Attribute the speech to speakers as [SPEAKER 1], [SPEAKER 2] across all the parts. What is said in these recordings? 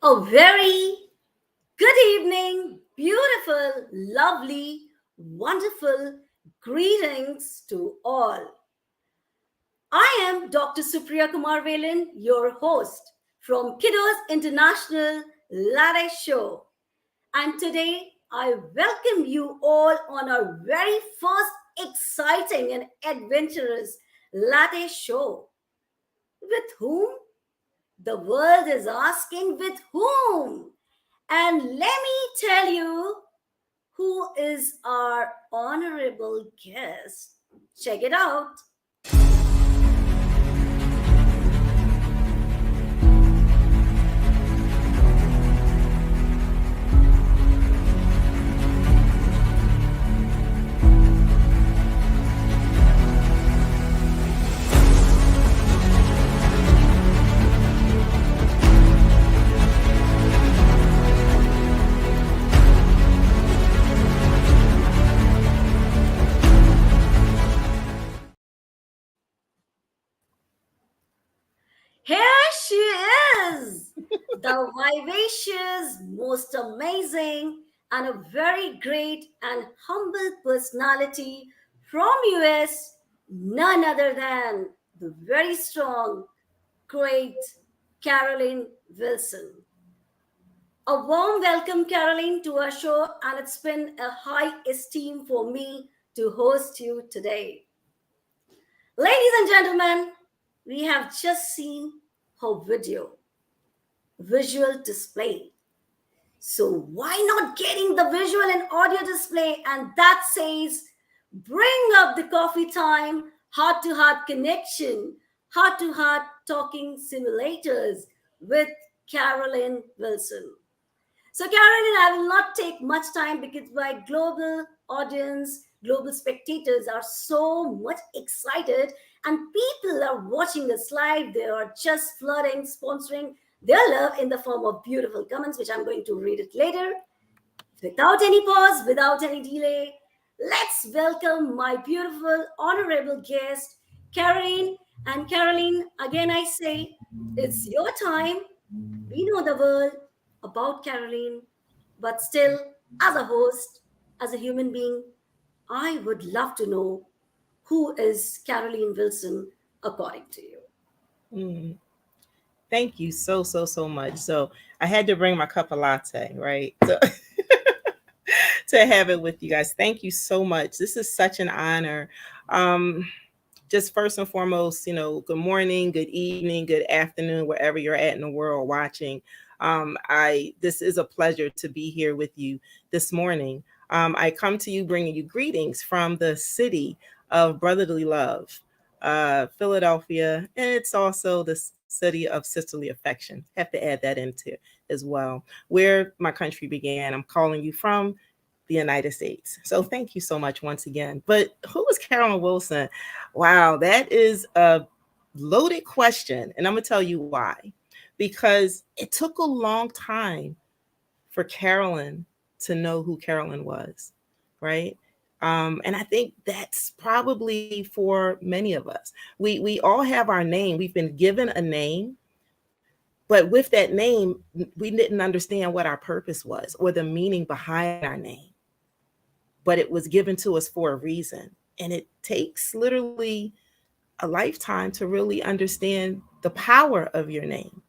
[SPEAKER 1] A very good evening, beautiful, lovely, wonderful greetings to all. I am Dr. Supriya Kumarvelan, your host from Kudos International Latte Show. And today I welcome you all on our very first exciting and adventurous latte show. With whom? The world is asking with whom? And let me tell you who is our honorable guest. Check it out. Here she is, the vivacious, most amazing, and a very great and humble personality from US, none other than the very strong, great Carolyn Wilson. A warm welcome, Carolyn, to our show, and it's been a high esteem for me to host you today. Ladies and gentlemen, we have just seen her visual display. So why not getting the visual and audio display? And that says, bring up the coffee time, heart to heart connection, heart to heart talking simulators with Carolyn Wilson. So, Carolyn, I will not take much time because my global audience, global spectators are so much excited, and people are watching us live. They are just flooding, sponsoring their love in the form of beautiful comments, which I'm going to read it later. Without any pause, without any delay, let's welcome my beautiful, honorable guest, Caroline. And Caroline, again, I say, it's your time. We know the world about Caroline, but still, as a host, as a human being, I would love to know who is Caroline Wilson according to you.
[SPEAKER 2] Mm, Thank you so much. So I had to bring my cup of latte, right? So to have it with you guys. Thank you so much. This is such an honor. Um, just first and foremost, good morning, good evening, good afternoon, wherever you're at in the world watching. I This is a pleasure to be here with you this morning. I come to you bringing you greetings from the city of brotherly love, Philadelphia, and it's also the city of sisterly affection. Have to add that into as well, where my country began. I'm calling you from the United States. So thank you so much once again. But who is Carolyn Wilson? Wow, that is a loaded question. And I'm going to tell you why. Because it took a long time for Carolyn to know who Carolyn was, right? And I think that's probably for many of us. We all have our name. We've been given a name, but with that name, we didn't understand what our purpose was or the meaning behind our name. But it was given to us for a reason. And it takes literally a lifetime to really understand the power of your name.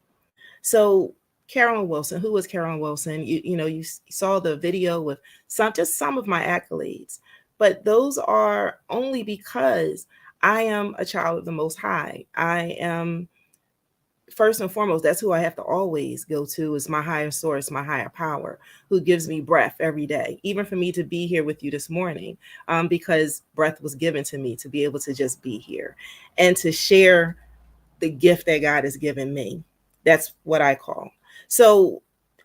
[SPEAKER 2] So Carolyn Wilson, who was Carolyn Wilson? You saw the video with some of my accolades, but those are only because I am a child of the Most High. I am first and foremost, that's who I have to always go to, is my higher source, my higher power, who gives me breath every day, even for me to be here with you this morning, because breath was given to me to be able to just be here and to share the gift that God has given me. That's what I call. So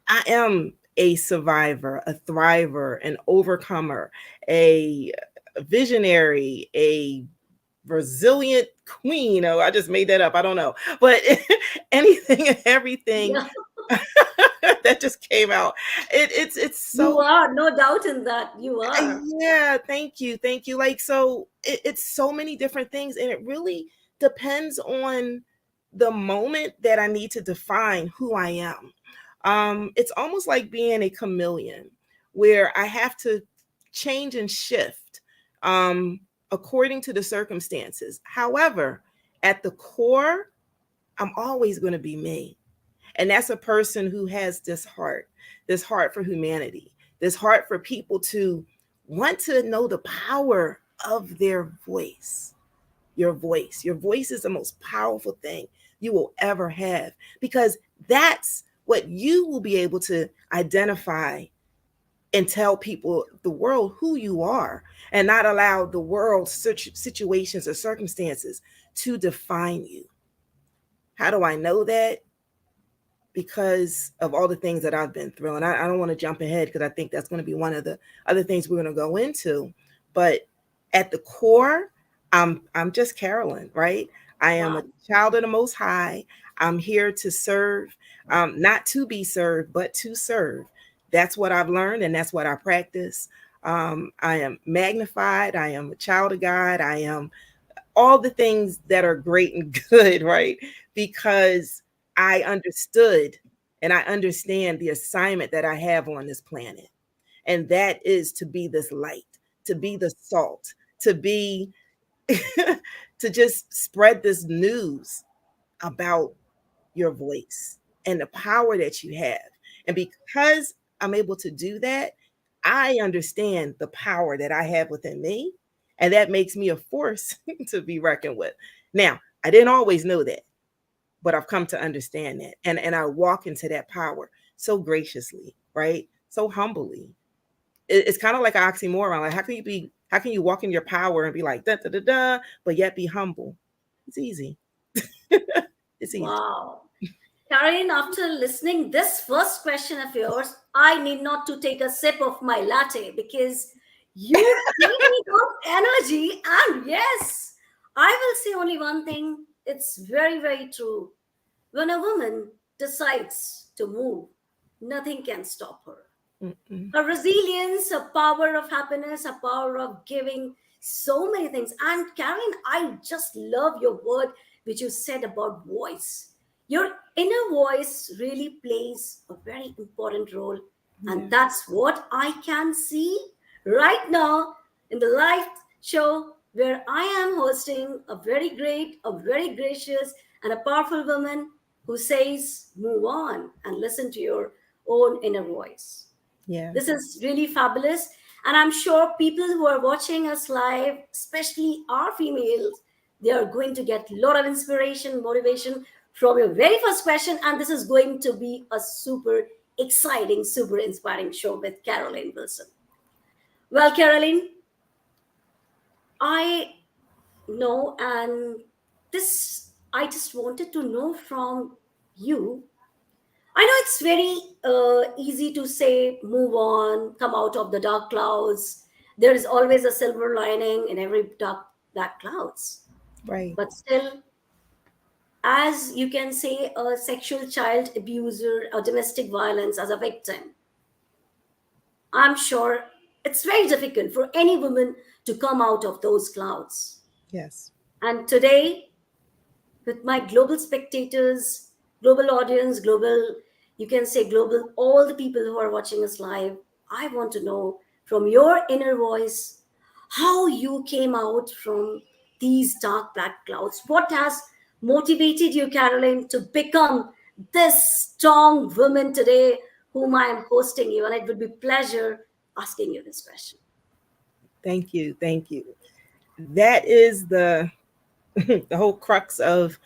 [SPEAKER 2] I am a survivor, a thriver, an overcomer, a visionary, a resilient queen. Oh, I just made that up. I don't know. But anything and everything
[SPEAKER 1] Yeah,
[SPEAKER 2] that just came out. It's
[SPEAKER 1] you
[SPEAKER 2] so
[SPEAKER 1] are, no doubt in that. You are.
[SPEAKER 2] yeah, thank you. Thank you. Like so it's so many different things, and it really depends on the moment that I need to define who I am. It's almost like being a chameleon where I have to change and shift according to the circumstances. However, at the core, I'm always going to be me. And that's a person who has this heart for humanity, this heart for people to want to know the power of their voice. Your voice. Your voice is the most powerful thing you will ever have, because that's what you will be able to identify and tell people, the world, who you are, and not allow the world's situations or circumstances to define you. How do I know that? Because of all the things that I've been through. And I don't want to jump ahead because I think that's going to be one of the other things we're going to go into. But at the core, I'm just Carolyn, right? I am
[SPEAKER 1] Wow.
[SPEAKER 2] a child of the Most High. I'm here to serve, not to be served, but to serve. That's what I've learned, and that's what I practice. I am magnified. I am a child of God. I am all the things that are great and good, right? Because I understood and I understand the assignment that I have on this planet. And that is to be this light, to be the salt, to be, to just spread this news about your voice and the power that you have. And because I'm able to do that, I understand the power that I have within me. And that makes me a force to be reckoned with. Now, I didn't always know that, but I've come to understand that. And I walk into that power so graciously, right? So humbly. It's kind of like an oxymoron. Like, how can you walk in your power and be like, da, da, da, da, but yet be humble? It's easy. It's easy.
[SPEAKER 1] Wow. Karen, after listening this first question of yours, I need not to take a sip of my latte because you gave me enough energy. And yes, I will say only one thing. It's very, very true. When a woman decides to move, nothing can stop her.
[SPEAKER 2] Mm-mm.
[SPEAKER 1] Her resilience, her power of happiness, her power of giving, so many things. And Karen, I just love your word which you said about voice. Your inner voice really plays a very important role.
[SPEAKER 2] Yeah.
[SPEAKER 1] And that's what I can see right now in the live show where I am hosting a very great, a very gracious, and a powerful woman who says, move on and listen to your own inner voice.
[SPEAKER 2] Yeah.
[SPEAKER 1] This is really fabulous. And I'm sure people who are watching us live, especially our females, they are going to get a lot of inspiration, motivation from your very first question. And this is going to be a super exciting, super inspiring show with Caroline Wilson. Well, Caroline, I know, and this I just wanted to know from you. I know it's very easy to say, move on, come out of the dark clouds. There is always a silver lining in every dark black clouds.
[SPEAKER 2] Right.
[SPEAKER 1] But still, as you can say, a sexual child abuser or domestic violence as a victim, I'm sure it's very difficult for any woman to come out of those clouds.
[SPEAKER 2] Yes.
[SPEAKER 1] And today, with my global spectators, global audience, global, you can say global, all the people who are watching us live, I want to know from your inner voice how you came out from these dark black clouds. What has motivated you, Caroline, to become this strong woman today, whom I am hosting you? And it would be pleasure asking you this question.
[SPEAKER 2] Thank you. Thank you. That is the the whole crux of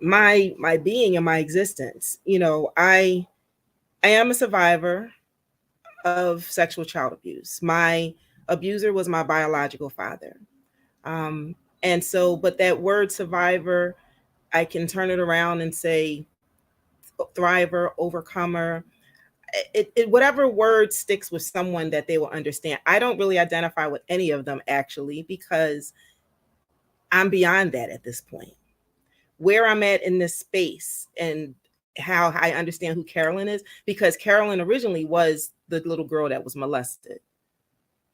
[SPEAKER 2] my being and my existence. I am a survivor of sexual child abuse. My abuser was my biological father. And so, but that word survivor, I can turn it around and say thriver, overcomer, whatever word sticks with someone that they will understand. I don't really identify with any of them actually, because I'm beyond that at this point. Where I'm at in this space and how I understand who Carolyn is, because Carolyn originally was the little girl that was molested.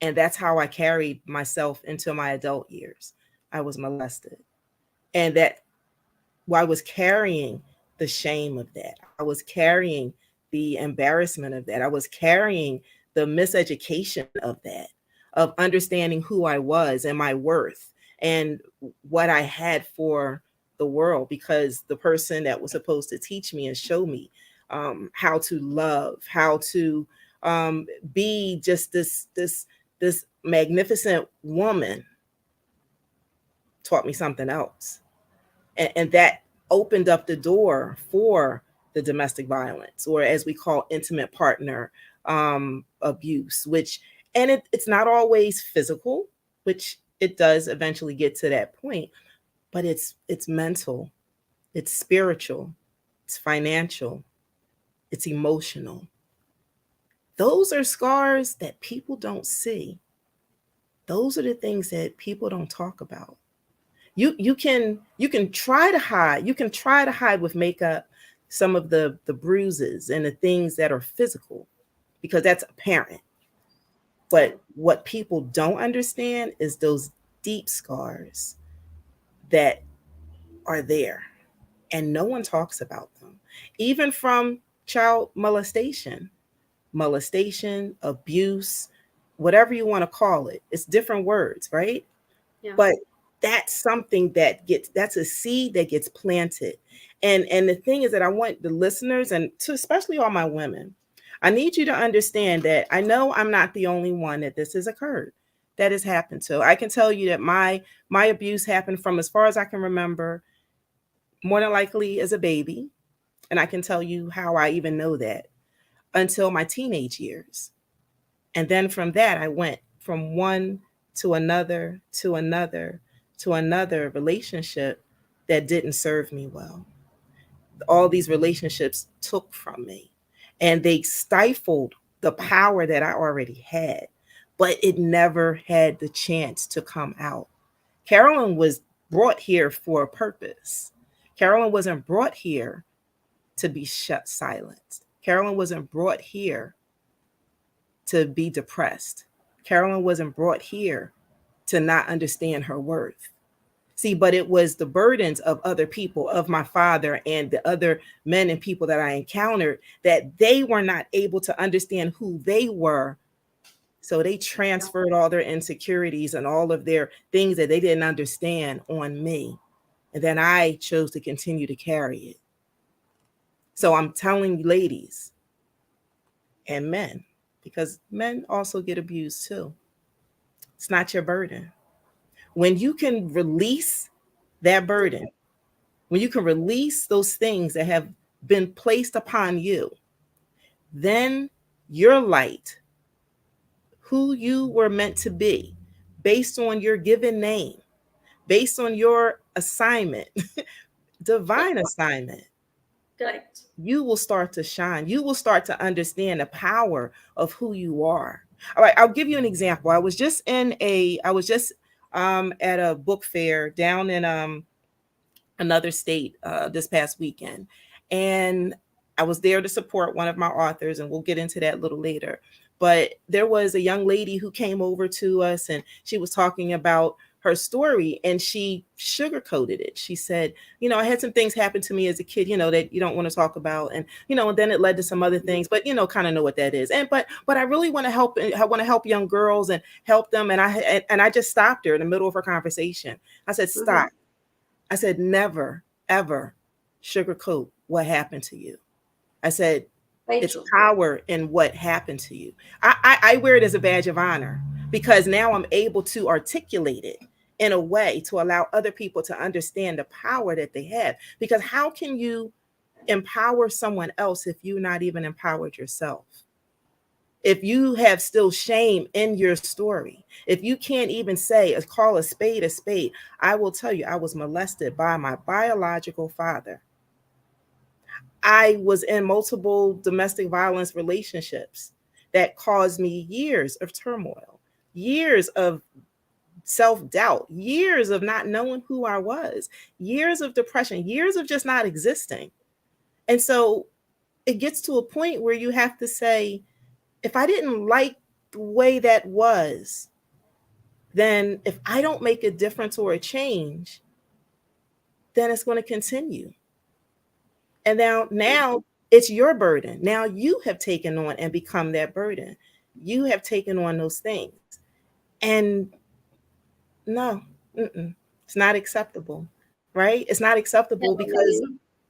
[SPEAKER 2] And that's how I carried myself into my adult years. I was molested. And that, well, I was carrying the shame of that. I was carrying the embarrassment of that. I was carrying the miseducation of that, of understanding who I was and my worth and what I had for the world, because the person that was supposed to teach me and show me how to love, how to be just this magnificent woman taught me something else, and that opened up the door for the domestic violence, or as we call intimate partner abuse, which, and it's not always physical, which it does eventually get to that point, but it's mental, it's spiritual, it's financial, it's emotional. Those are scars that people don't see. Those are the things that people don't talk about. You can try to hide. You can try to hide with makeup some of the bruises and the things that are physical, because that's apparent.
[SPEAKER 1] Yeah.
[SPEAKER 2] But what people don't understand is those deep scars that are there, and no one talks about them. Even from child molestation, abuse, whatever you want to call it. It's different words, right?
[SPEAKER 1] Yeah.
[SPEAKER 2] But that's something that's a seed that gets planted. And the thing is that I want the listeners, and to especially all my women, I need you to understand that I know I'm not the only one that this has occurred, that has happened to. I can tell you that my abuse happened from as far as I can remember, more than likely as a baby. And I can tell you how I even know that, until my teenage years. And then from that, I went from one to another to another to another relationship that didn't serve me well. All these relationships took from me, and they stifled the power that I already had, but it never had the chance to come out. Carolyn was brought here for a purpose. Carolyn wasn't brought here to be shut silenced. Carolyn wasn't brought here to be depressed. Carolyn wasn't brought here to not understand her worth. See, but it was the burdens of other people, of my father and the other men and people that I encountered, that they were not able to understand who they were. So they transferred all their insecurities and all of their things that they didn't understand on me. And then I chose to continue to carry it. So I'm telling you, ladies and men, because men also get abused too, it's not your burden. When you can release that burden, when you can release those things that have been placed upon you, then your light, who you were meant to be, based on your given name, based on your assignment, divine assignment,
[SPEAKER 1] Correct.
[SPEAKER 2] you will start to shine. You will start to understand the power of who you are. All right, I'll give you an example. I was just at a book fair down in another state this past weekend. And I was there to support one of my authors, and we'll get into that a little later. But there was a young lady who came over to us, and she was talking about her story, and she sugarcoated it. She said, I had some things happen to me as a kid, that you don't want to talk about. And then it led to some other things, but kind of know what that is. And but I really want to help. I want to help young girls and help them. And I just stopped her in the middle of her conversation. I said,
[SPEAKER 1] Mm-hmm.
[SPEAKER 2] stop. I said, never, ever sugarcoat what happened to you. I said,
[SPEAKER 1] Very
[SPEAKER 2] it's
[SPEAKER 1] true.
[SPEAKER 2] power in what happened to you. I wear it as a badge of honor, because now I'm able to articulate it in a way to allow other people to understand the power that they have. Because how can you empower someone else if you're not even empowered yourself? If you have still shame in your story, if you can't even say, call a spade a spade, I will tell you, I was molested by my biological father. I was in multiple domestic violence relationships that caused me years of turmoil, years of self doubt, years of not knowing who I was, years of depression, years of just not existing. And so it gets to a point where you have to say, if I didn't like the way that was, then if I don't make a difference or a change, then it's going to continue. And now It's your burden. Now you have taken on and become that burden. You have taken on those things. And no, it's not acceptable, right? It's not acceptable because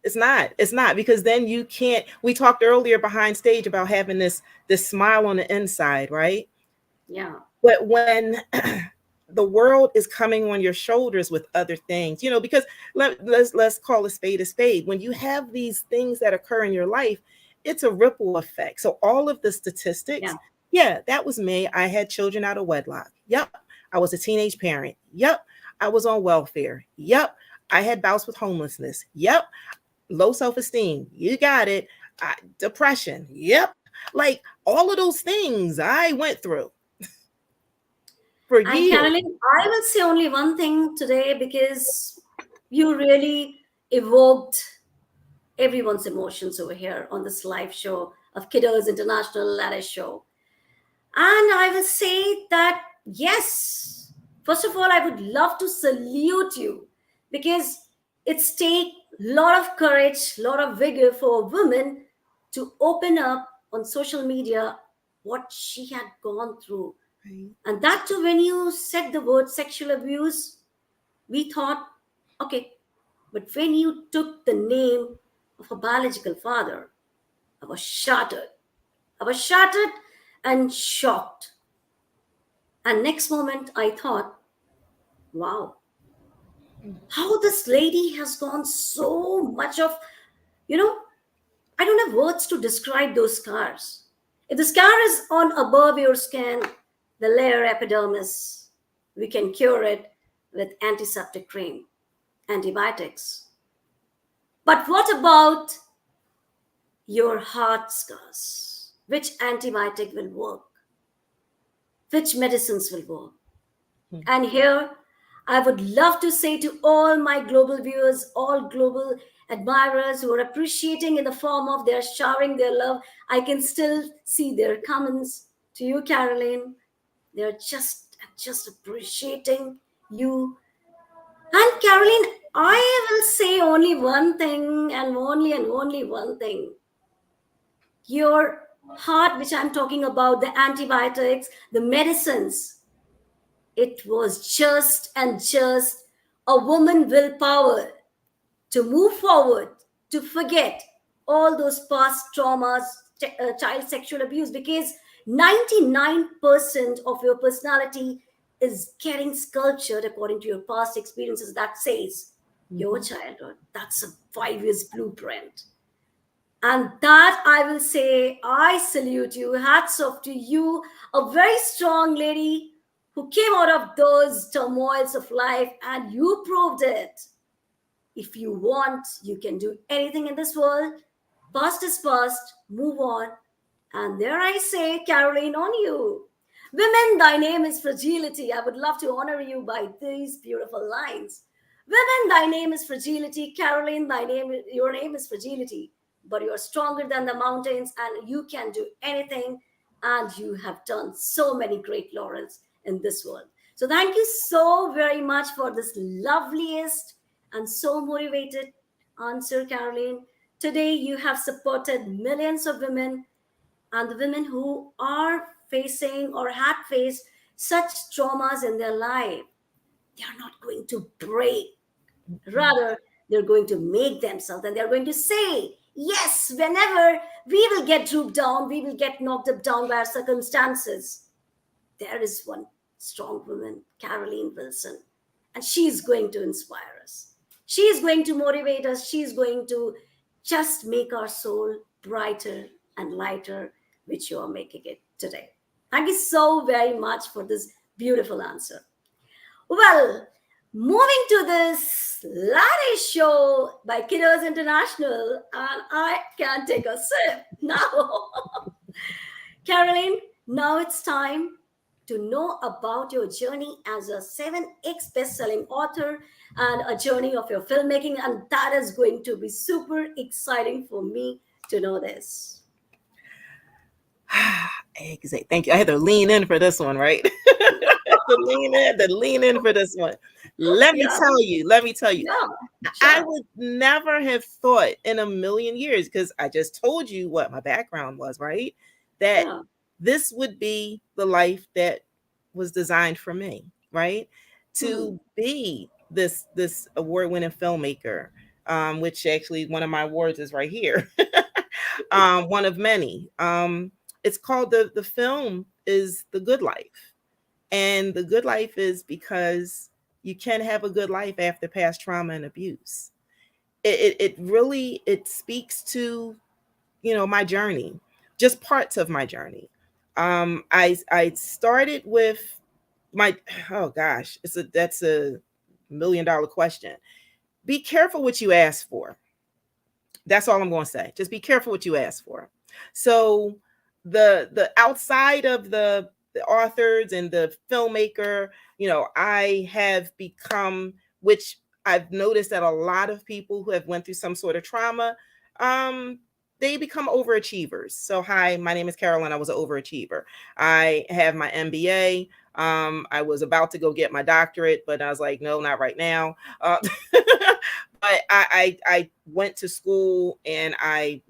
[SPEAKER 1] Definitely.
[SPEAKER 2] it's not because then you can't. We talked earlier behind stage about having this smile on the inside, right?
[SPEAKER 1] Yeah.
[SPEAKER 2] But when the world is coming on your shoulders with other things, because let's call a spade a spade. When you have these things that occur in your life, it's a ripple effect. So all of the
[SPEAKER 1] Yeah.
[SPEAKER 2] statistics, yeah, that was me. I had children out of wedlock. Yep. I was a teenage parent. Yep. I was on welfare. Yep. I had bouts with homelessness. Yep. Low self-esteem. You got it. Depression. Yep. Like all of those things I went through for
[SPEAKER 1] And
[SPEAKER 2] years.
[SPEAKER 1] Carolyn, I will say only one thing today because you really evoked everyone's emotions over here on this live show of Kiddos International Latte Show. And I will say that, yes, first of all, I would love to salute you because it's take a lot of courage, a lot of vigor for a woman to open up on social media what she had gone through.
[SPEAKER 2] Right.
[SPEAKER 1] And that too, when you said the word sexual abuse, we thought, okay, but when you took the name of a biological father, I was shattered. I was shattered and shocked. And next moment, I thought, wow, how this lady has gone so much of, you know, I don't have words to describe those scars. If the scar is on above your skin, the layer epidermis, we can cure it with antiseptic cream, antibiotics. But what about your heart scars? Which antibiotic will work? Which medicines will work?
[SPEAKER 2] Hmm.
[SPEAKER 1] And here, I would love to say to all my global viewers, all global admirers who are appreciating in the form of they're showering their love. I can still see their comments to you, Carolyn. They're just appreciating you. And Carolyn, I will say only one thing and only one thing. Your heart, which I'm talking about, the antibiotics, the medicines, it was just and just a woman willpower to move forward, to forget all those past traumas, child sexual abuse, because 99% of your personality is getting sculptured according to your past experiences. That says your
[SPEAKER 2] Mhm.
[SPEAKER 1] childhood. That's a 5 years blueprint. And that I will say, I salute you. Hats off to you, a very strong lady who came out of those turmoils of life and you proved it. If you want, you can do anything in this world. Past is past, move on. And there I say, Caroline, on you. Women, thy name is fragility. I would love to honor you by these beautiful lines. Women, thy name is fragility. Caroline, your name is fragility. But you are stronger than the mountains and you can do anything. And you have done so many great laurels in this world. So thank you so very much for this loveliest and so motivated answer, Caroline. Today, you have supported millions of women and the women who are facing or had faced such traumas in their life. They are not going to break. Rather, they're going to make themselves and they're going to say, yes, whenever we will get drooped down, we will get knocked up down by our circumstances. There is one strong woman, Caroline Wilson, and she's going to inspire us. She is going to motivate us. She's going to just make our soul brighter and lighter, which you are making it today. Thank you so very much for this beautiful answer. Well, moving to this latte show by Kiddos International, and I can take a sip now. Caroline, now it's time to know about your journey as a 7x best-selling author and a journey of your filmmaking, and that is going to be super exciting for me to know this.
[SPEAKER 2] Exactly. Thank you. I had to lean in for this one, right? to lean in for this one. Let me
[SPEAKER 1] Yeah,
[SPEAKER 2] tell you, let me tell you,
[SPEAKER 1] yeah,
[SPEAKER 2] I
[SPEAKER 1] sure.
[SPEAKER 2] would never have thought in a million years, because I just told you what my background was, right? That
[SPEAKER 1] Yeah.
[SPEAKER 2] this would be the life that was designed for me, right?
[SPEAKER 1] Hmm.
[SPEAKER 2] To be this award-winning filmmaker, which actually one of my awards is right here. One of many. It's called the film is The Good Life. And the good life is because you can have a good life after past trauma and abuse. It really it speaks to, my journey, just parts of my journey. I started with my, oh gosh, that's a $1 million question. Be careful what you ask for. That's all I'm going to say. Just be careful what you ask for. So the outside of the authors and the filmmaker, I have become, which I've noticed that a lot of people who have went through some sort of trauma, um, they become overachievers. So hi, my name is Carolyn. I was an overachiever. I have my MBA. I was about to go get my doctorate, but I was like, no, not right now. But I went to school and I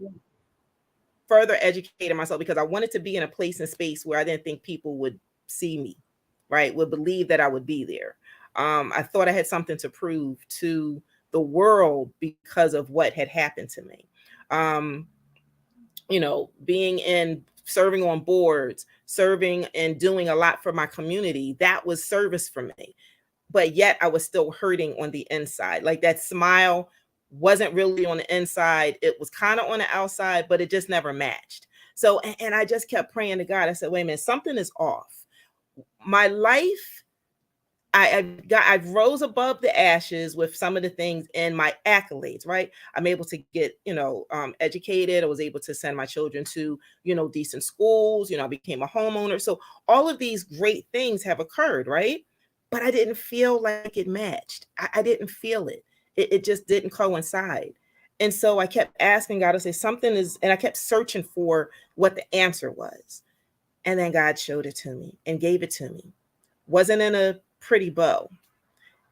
[SPEAKER 2] further educated myself because I wanted to be in a place and space where I didn't think people would see me, right? Would believe that I would be there. I thought I had something to prove to the world because of what had happened to me. Um, being in serving on boards, serving and doing a lot for my community, that was service for me, but yet I was still hurting on the inside. Like that smile wasn't really on the inside. It was kind of on the outside, but it just never matched. So, and I just kept praying to God. I said, wait a minute, something is off. My life, I've rose above the ashes with some of the things in my accolades, right? I'm able to get, educated. I was able to send my children to, decent schools. I became a homeowner. So all of these great things have occurred, right? But I didn't feel like it matched. I didn't feel it. It just didn't coincide. And so I kept asking God to say something is, and I kept searching for what the answer was. And then God showed it to me and gave it to me. Wasn't in a pretty bow.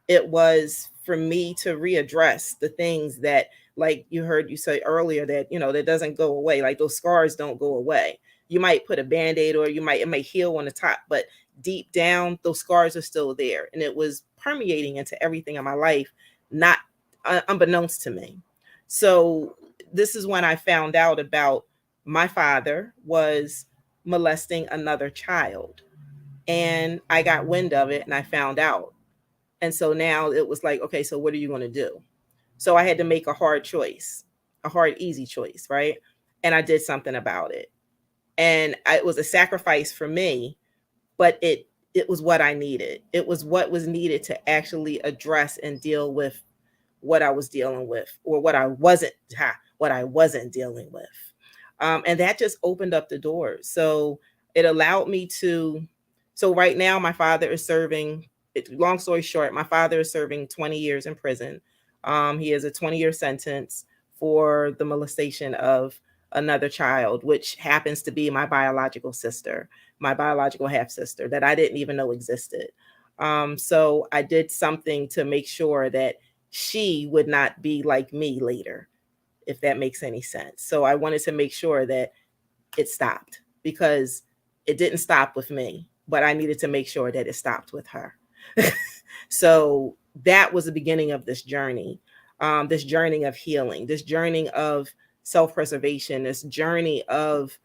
[SPEAKER 2] It was for me to readdress the things that, like you heard you say earlier, that that doesn't go away. Like those scars don't go away. You might put a band-aid, or it might heal on the top, but deep down those scars are still there, and it was permeating into everything in my life, not unbeknownst to me. So this is when I found out about my father was molesting another child, and I got wind of it and I found out. And so now it was like, okay, so what are you going to do? So I had to make a hard choice, a hard, easy choice, right? And I did something about it. And it was a sacrifice for me, but it was what I needed. It was what was needed to actually address and deal with what I was dealing with, or what I wasn't dealing with. And that just opened up the doors. So it allowed me to. So right now, my father is serving. Long story short, my father is serving 20 years in prison. He has a 20-year sentence for the molestation of another child, which happens to be my biological sister, my biological half sister that I didn't even know existed. So I did something to make sure that she would not be like me later, if that makes any sense. So I wanted to make sure that it stopped, because it didn't stop with me, but I needed to make sure that it stopped with her. So that was the beginning of this journey of healing, this journey of self preservation, this journey of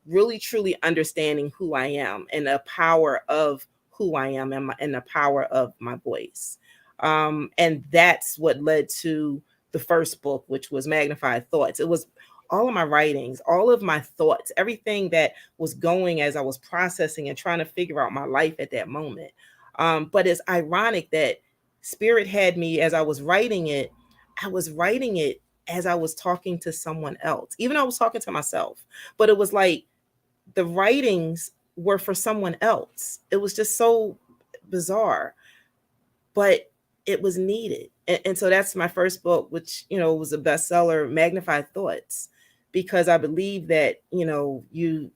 [SPEAKER 2] really truly understanding who I am and the power of who I am, and the power of my voice. And that's what led to the first book, which was Magnified Thoughts. It was all of my writings, all of my thoughts, everything that was going as I was processing and trying to figure out my life at that moment. But it's ironic that Spirit had me as I was writing it. I was writing it as I was talking to someone else, even though I was talking to myself. But it was like the writings were for someone else. It was just so bizarre, but it was needed. And so that's my first book, which, was a bestseller, Magnified Thoughts, because I believe that, you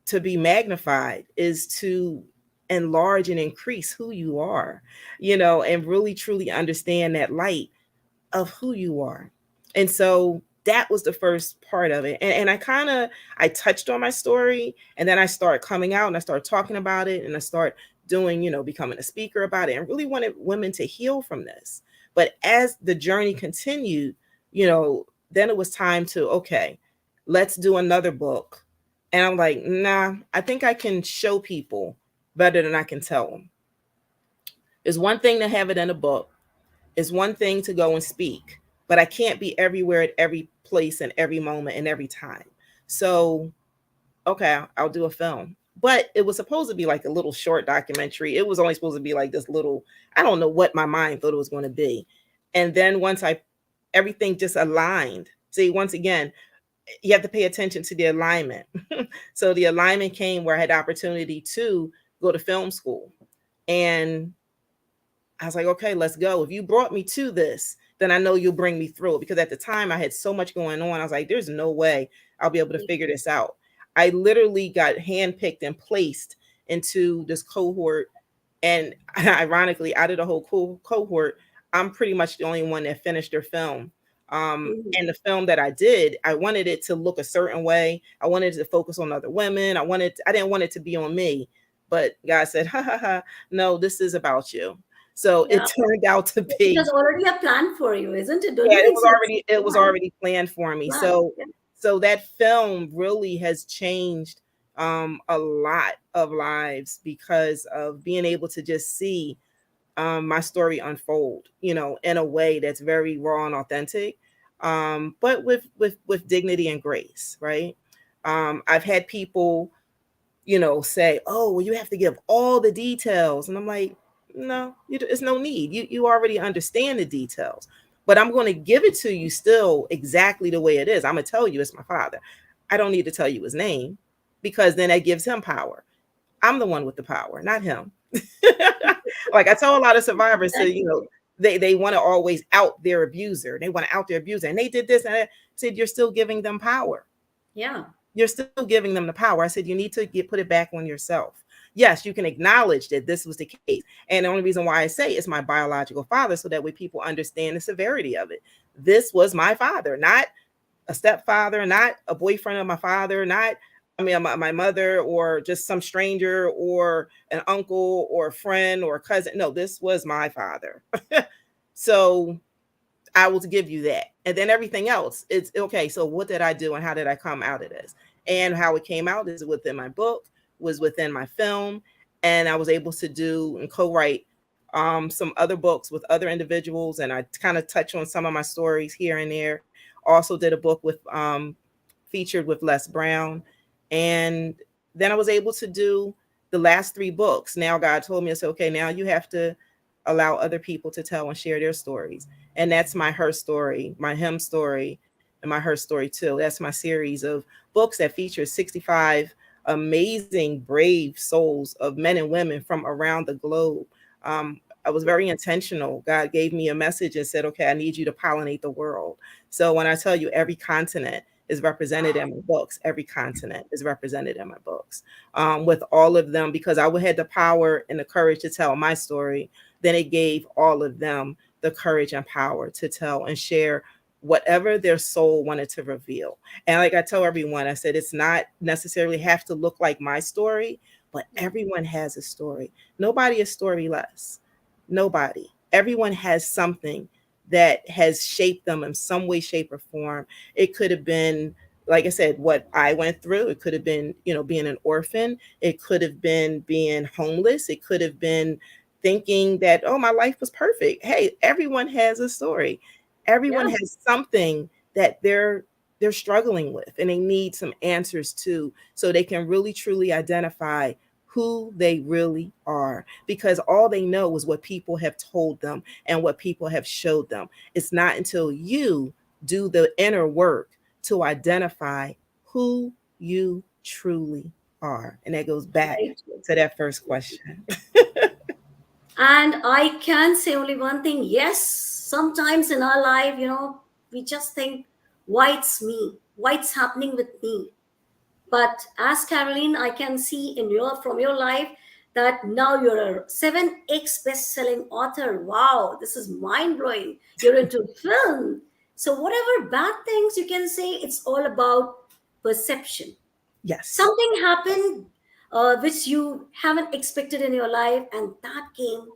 [SPEAKER 2] to be magnified is to enlarge and increase who you are, you know, and really truly understand that light of who you are. And so that was the first part of it. And I touched on my story, and then I started coming out and I started talking about it, and I started doing, you know, becoming a speaker about it, and really wanted women to heal from this. But as the journey continued, you know, then it was time to, okay, let's do another book. And I'm like, nah, I think I can show people better than I can tell them. It's one thing to have it in a book, it's one thing to go and speak, but I can't be everywhere at every place and every moment and every time. So, okay, I'll do a film. But it was supposed to be like a little short documentary. It was only supposed to be like this little, I don't know what my mind thought it was going to be. And then everything just aligned. See, once again, you have to pay attention to the alignment. So the alignment came where I had the opportunity to go to film school. And I was like, okay, let's go. If you brought me to this, then I know you'll bring me through it. Because at the time I had so much going on. I was like, there's no way I'll be able to figure this out. I literally got handpicked and placed into this cohort. And ironically, out of the whole cohort, I'm pretty much the only one that finished their film.
[SPEAKER 1] Mhm.
[SPEAKER 2] And the film that I did, I wanted it to look a certain way. I wanted to focus on other women. I didn't want it to be on me. But God said, ha ha ha, no, this is about you. So
[SPEAKER 1] Yeah.
[SPEAKER 2] it turned out to
[SPEAKER 1] It
[SPEAKER 2] be,
[SPEAKER 1] was already a plan for you, isn't it? Don't
[SPEAKER 2] yeah,
[SPEAKER 1] you think so? It's
[SPEAKER 2] it
[SPEAKER 1] a
[SPEAKER 2] was
[SPEAKER 1] plan.
[SPEAKER 2] already planned for me.
[SPEAKER 1] Plan.
[SPEAKER 2] So
[SPEAKER 1] Yeah.
[SPEAKER 2] that film really has changed a lot of lives because of being able to just see my story unfold, you know, in a way that's very raw and authentic, but with dignity and grace, right? I've had people, you know, say, "Oh, well, you have to give all the details," and I'm like, "No, it's no need. You already understand the details, but I'm going to give it to you still exactly the way it is. I'm gonna tell you it's my father. I don't need to tell you his name because then that gives him power. I'm the one with the power, not him." Like I tell a lot of survivors to, you know,
[SPEAKER 1] Exactly.
[SPEAKER 2] they want to always out their abuser. They want to out their abuser, and they did this and that. I said, you're still giving them power.
[SPEAKER 1] Yeah.
[SPEAKER 2] You're still giving them the power. I said, you need to put it back on yourself. Yes, you can acknowledge that this was the case. And the only reason why I say it's my biological father, so that way people understand the severity of it. This was my father, not a stepfather, not a boyfriend of my father, not, I mean, my mother, or just some stranger, or an uncle, or a friend, or a cousin. No, this was my father. So I will give you that. And then everything else, it's okay. So what did I do and how did I come out of this? And how it came out is within my book, was within my film, and I was able to do and co-write some other books with other individuals, and I kind of touch on some of my stories here and there. Also did a book with featured with Les Brown, and then I was able to do the last three books. Now God told me, it's okay. Now you have to allow other people to tell and share their stories, and that's my her story, my him story, and my her story too. That's my series of books that features 65 amazing, brave souls of men and women from around the globe. I was very intentional. God gave me a message and said, okay, I need you to pollinate the world. So when I tell you every continent is represented in my books, every continent is represented in my books, with all of them, because I had the power and the courage to tell my story. Then it gave all of them the courage and power to tell and share whatever their soul wanted to reveal. And like I tell everyone, I said, it's not necessarily have to look like my story, but everyone has a story. Nobody is storyless. Nobody. Everyone has something that has shaped them in some way, shape, or form. It could have been, like I said, what I went through. It could have been, you know, being an orphan. It could have been being homeless. It could have been thinking that, oh, my life was perfect. Hey, everyone has a story. Everyone
[SPEAKER 1] Yeah.
[SPEAKER 2] has something that they're struggling with and they need some answers to, so they can really truly identify who they really are, because all they know is what people have told them and what people have showed them. It's not until you do the inner work to identify who you truly are. And that goes back
[SPEAKER 1] Right.
[SPEAKER 2] to that first question.
[SPEAKER 1] And I can say only one thing. Yes, sometimes in our life, we just think, why it's me? Why it's happening with me? But as Caroline, I can see from your life that now you're a 7x best-selling author. Wow, this is mind-blowing. You're into film. So whatever bad things you can say, it's all about perception.
[SPEAKER 2] Yes.
[SPEAKER 1] Something happened which you haven't expected in your life, and that came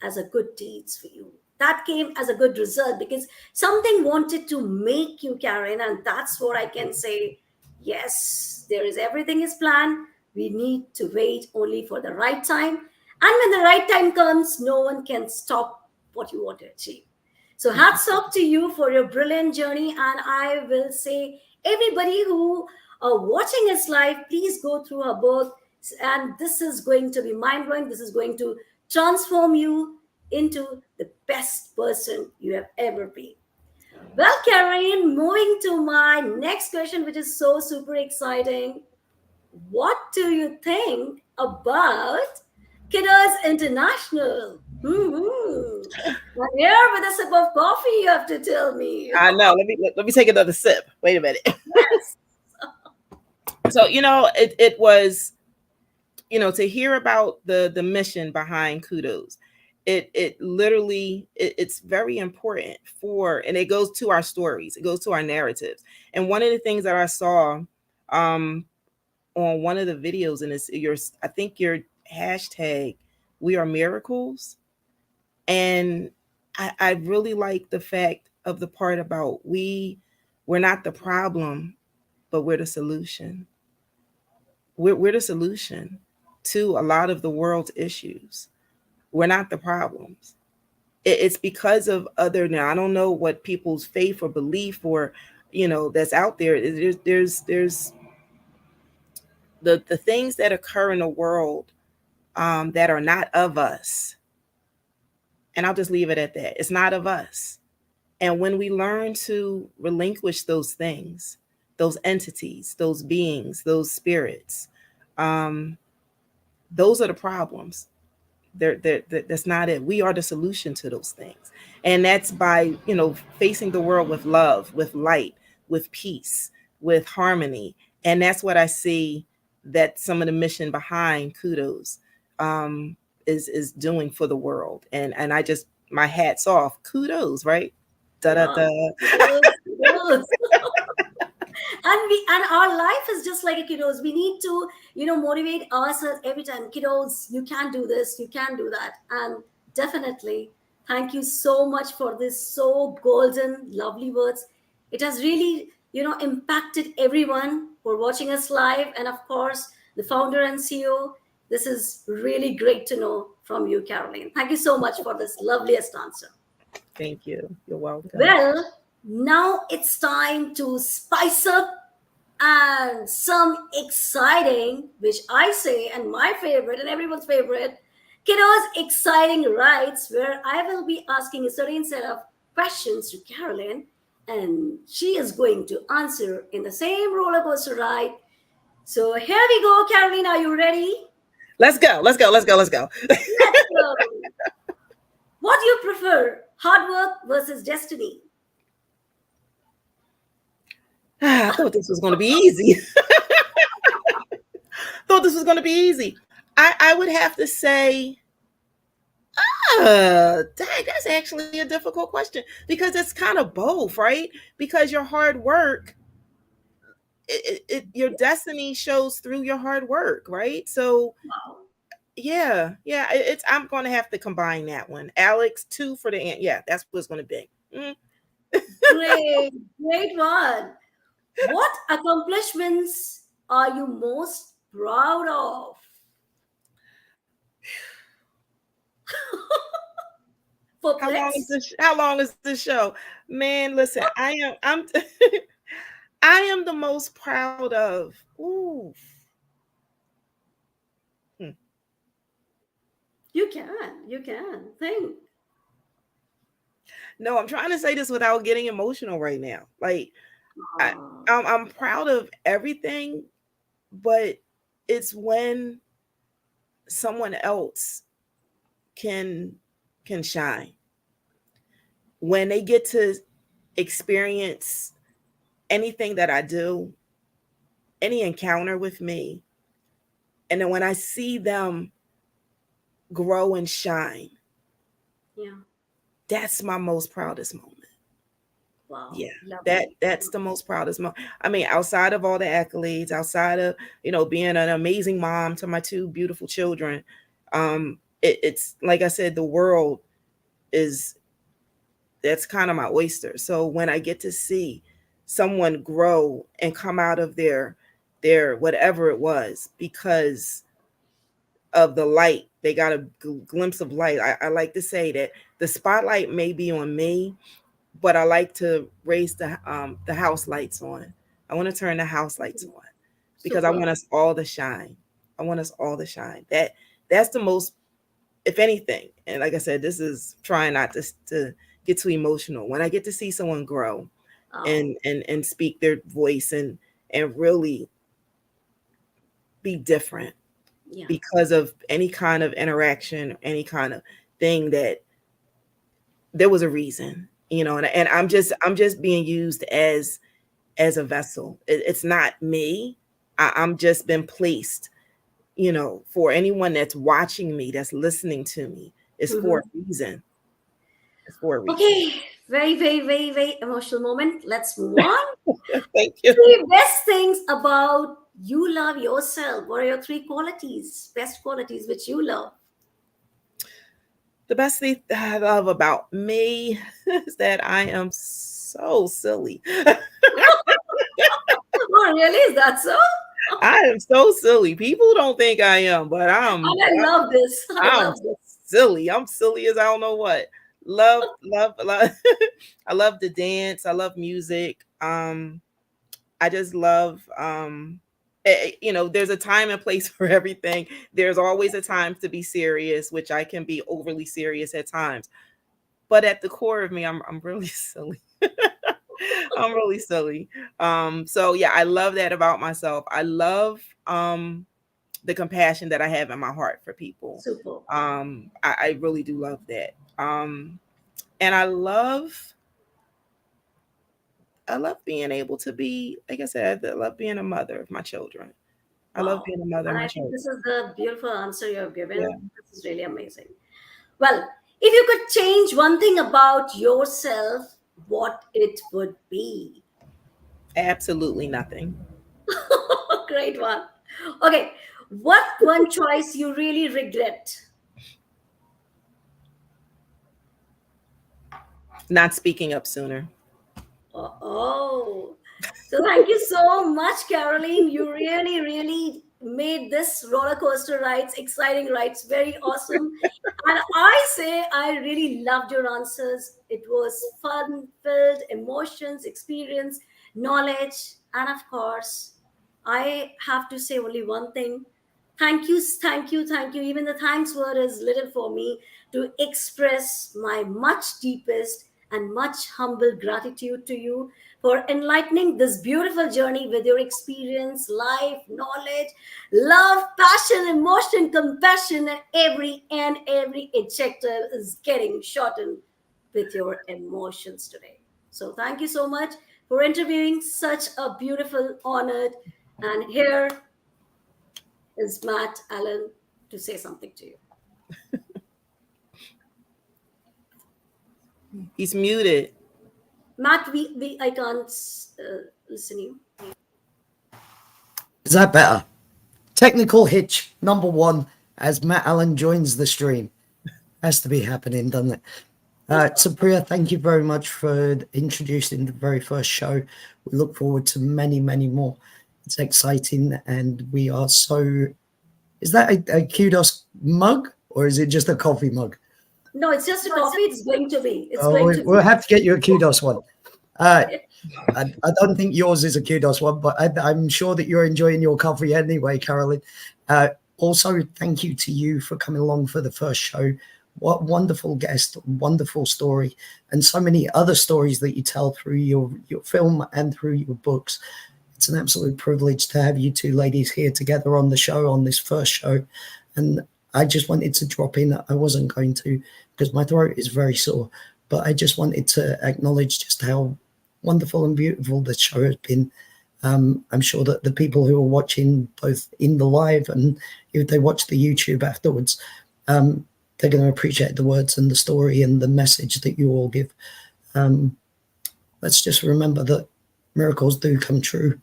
[SPEAKER 1] as a good deeds for you. That came as a good result because something wanted to make you, Karen, and that's what I can say. Yes, there is everything is planned. We need to wait only for the right time, and when the right time comes, no one can stop what you want to achieve. So hats off to you for your brilliant journey, and I will say everybody who watching us live, please go through her book. And this is going to be mind blowing. This is going to transform you into the best person you have ever been. Well, Karen, moving to my next question, which is so super exciting. What do you think about Kiddos International? And here with a sip of coffee, you have to tell me.
[SPEAKER 2] I know. Let me take another sip. Wait a minute.
[SPEAKER 1] Yes.
[SPEAKER 2] So, it was, to hear about the mission behind Kudos. It literally, it's very important for, and it goes to our stories, it goes to our narratives. And one of the things that I saw um on one of the videos, and it's I think your hashtag, we are miracles. And I really like the fact of the part about we're not the problem, but we're the solution. We're the solution to a lot of the world's issues. We're not the problems. It's because of other, now I don't know what people's faith or belief or that's out there. There's the things that occur in the world that are not of us. And I'll just leave it at that. It's not of us. And when we learn to relinquish those things, those entities, those beings, those spirits, um, those are the problems. That's not it. We are the solution to those things. And that's by, facing the world with love, with light, with peace, with harmony. And that's what I see that some of the mission behind Kudos is doing for the world. And I just, my hat's off. Kudos, right? Da da
[SPEAKER 1] Wow.
[SPEAKER 2] da.
[SPEAKER 1] Yes. And our life is just like a kiddos. We need to motivate ourselves every time. Kiddos, you can do this, you can do that. And definitely thank you so much for this so golden lovely words. It has really impacted everyone for watching us live, and of course the founder and CEO. This is really great to know from you, Caroline. Thank you so much for this loveliest answer.
[SPEAKER 2] Thank you. You're welcome.
[SPEAKER 1] Well, now it's time to spice up and some exciting, which I say, and my favorite, and everyone's favorite, Kiddo's exciting rides, where I will be asking a certain set of questions to Carolyn, and she is going to answer in the same roller coaster ride. So here we go, Caroline. Are you ready?
[SPEAKER 2] Let's go. Let's go. Let's go. Let's go.
[SPEAKER 1] Let's go. What do you prefer, hard work versus destiny?
[SPEAKER 2] I thought this was going to be easy. Thought this was going to be easy. I would have to say, dang, that's actually a difficult question because it's kind of both, right? Because your hard work, your destiny shows through your hard work, right? So
[SPEAKER 1] Wow.
[SPEAKER 2] yeah, it's I'm going to have to combine that one. Alex, 2 for the ant. Yeah, that's what it's going to be.
[SPEAKER 1] Great, great one. What accomplishments are you most proud of?
[SPEAKER 2] How long is
[SPEAKER 1] Perplexed?
[SPEAKER 2] this? How long is this show? Man, listen, I'm I am the most proud of. Ooh. Hmm.
[SPEAKER 1] You can. Think.
[SPEAKER 2] No, I'm trying to say this without getting emotional right now. Like I,
[SPEAKER 1] Ah,
[SPEAKER 2] I'm proud of everything, but it's when someone else can can shine, when they get to experience anything that I do, any encounter with me, and then when I see them grow and shine,
[SPEAKER 1] Yeah.
[SPEAKER 2] that's my most proudest moment.
[SPEAKER 1] Wow.
[SPEAKER 2] Yeah,
[SPEAKER 1] Lovely.
[SPEAKER 2] that's the most proudest moment. I mean, outside of all the accolades, outside of, you know, being an amazing mom to my two beautiful children, it's like I said, the world is, that's kind of my oyster. So when I get to see someone grow and come out of their whatever it was because of the light, they got a glimpse of light. I like to say that the spotlight may be on me, but I like to raise the house lights on. I want to turn the house lights on because I
[SPEAKER 1] Super.
[SPEAKER 2] want us all to shine. I want us all to shine. That's the most, if anything. And like I said, this is trying not to get too emotional. When I get to see someone grow
[SPEAKER 1] Oh,
[SPEAKER 2] and speak their voice and really be different
[SPEAKER 1] yeah.
[SPEAKER 2] because of any kind of interaction, any kind of thing, that there was a reason, you know, and I'm just being used as a vessel. It's not me. I'm just been placed, you know, for anyone that's watching me, that's listening to me, is for a
[SPEAKER 1] Hmm.
[SPEAKER 2] reason. It's for a reason.
[SPEAKER 1] Okay. Very, very, very, very emotional moment. Let's move on.
[SPEAKER 2] Thank you.
[SPEAKER 1] Three best things about you love yourself. What are your three qualities, best qualities which you love?
[SPEAKER 2] The best thing that I love about me is that I am so silly.
[SPEAKER 1] Oh, really? Is that so?
[SPEAKER 2] I am so silly. People don't think I am, but I'm
[SPEAKER 1] And I love this. I
[SPEAKER 2] I'm
[SPEAKER 1] love this.
[SPEAKER 2] silly. I'm silly as I don't know what. Love. I love to dance. I love music. I just love you know, there's a time and place for everything. There's always a time to be serious, which I can be overly serious at times. But at the core of me, I'm really silly. I'm really silly. So yeah, I love that about myself. I love the compassion that I have in my heart for people.
[SPEAKER 1] Super.
[SPEAKER 2] I really do love that. And I love being able to be, like I said, I love being a mother of my children. I love
[SPEAKER 1] Wow.
[SPEAKER 2] being a mother of
[SPEAKER 1] And
[SPEAKER 2] my
[SPEAKER 1] I think
[SPEAKER 2] children.
[SPEAKER 1] this is the beautiful answer you have
[SPEAKER 2] Yeah,
[SPEAKER 1] given. This is really amazing. Well, if you could change one thing about yourself, what it would be?
[SPEAKER 2] absolutely nothing.
[SPEAKER 1] Great one. Okay. What one choice you really regret?
[SPEAKER 2] Not speaking up sooner.
[SPEAKER 1] Oh, so thank you so much, Caroline. You really, really made this roller coaster rides, exciting rides, very awesome. And I say I really loved your answers. It was fun filled, emotions, experience, knowledge, and of course, I have to say only one thing. Thank you, thank you, thank you. Even the thanks word is little for me to express my much deepest and much humble gratitude to you for enlightening this beautiful journey with your experience, life, knowledge, love, passion, emotion, compassion, and every adjective is getting shortened with your emotions today. So thank you so much for interviewing such a beautiful, honored, and here is Matt Allen to say something to you.
[SPEAKER 2] He's muted.
[SPEAKER 1] Matt, we I can't listen you.
[SPEAKER 3] Is that better? Technical hitch number one as Matt Allen joins the stream. Has to be happening, doesn't it? Supriya, thank you very much for introducing the very first show. We look forward to many, many more. It's exciting, and we are so. Is that a kudos mug, or is it just a coffee mug?
[SPEAKER 1] No, it's just a coffee. It's going to be. It's
[SPEAKER 3] Oh,
[SPEAKER 1] going to
[SPEAKER 3] we'll
[SPEAKER 1] be.
[SPEAKER 3] have to get you a kudos one. Uh, I don't think yours is a kudos one, but I'm sure that you're enjoying your coffee anyway, Carolyn. Also, thank you to you for coming along for the first show. What wonderful guest, wonderful story, and so many other stories that you tell through your film and through your books. It's an absolute privilege to have you two ladies here together on the show, on this first show. And I just wanted to drop in. I wasn't going to because my throat is very sore, but I just wanted to acknowledge just how wonderful and beautiful the show has been. I'm sure that the people who are watching both in the live and if they watch the YouTube afterwards, they're going to appreciate the words and the story and the message that you all give. Let's just remember that miracles do come true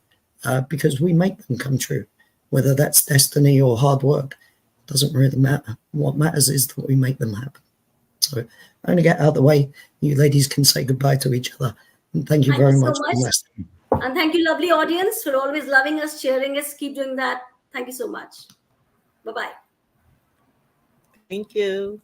[SPEAKER 3] because we make them come true. Whether that's destiny or hard work, doesn't really matter. What matters is that we make them happen. So I'm going to get out of the way. You ladies can say goodbye to each other. And thank you very much.
[SPEAKER 1] And thank you, lovely audience, for always loving us, cheering us. Keep doing that. Thank you so much. Bye-bye.
[SPEAKER 2] Thank you.